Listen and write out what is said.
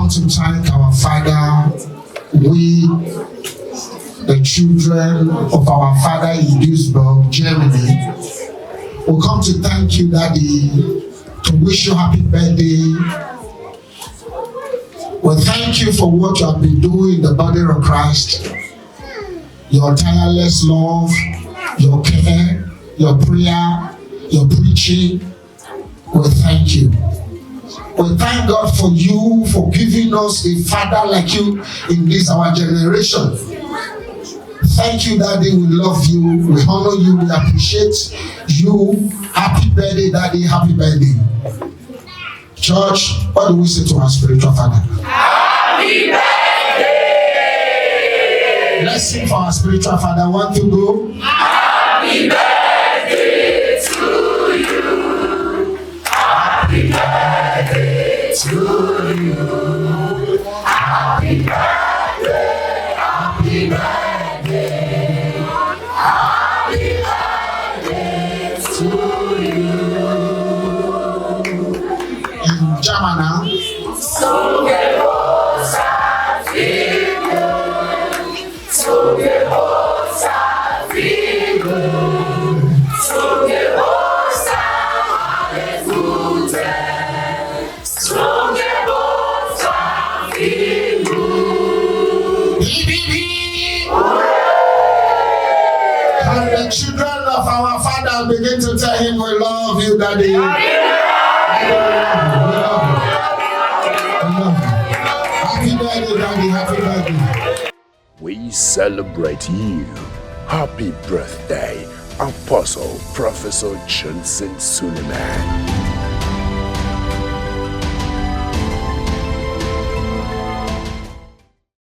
want to thank our Father. We, the children of our Father in Duisburg, Germany, will come to thank you, Daddy, to wish you happy birthday. We thank you for what you have been doing in the body of Christ. Your tireless love, your care, your prayer, your preaching. We thank you. We thank God for you, for giving us a father like you in this our generation. Thank you, Daddy. We love you. We honor you. We appreciate you. Happy birthday, Daddy. Happy birthday. Church, what do we say to our spiritual father? Happy birthday! Let's sing for our spiritual father. 1, 2, go. Happy birthday to you. Happy birthday to you. Happy birthday. Happy birthday. Happy birthday to you. In German now. So And the children of our Father begin to tell him, we love you, Daddy. We love you. Happy birthday, Daddy. Happy birthday. We celebrate you. Happy birthday, Apostle Professor Johnson Suleman.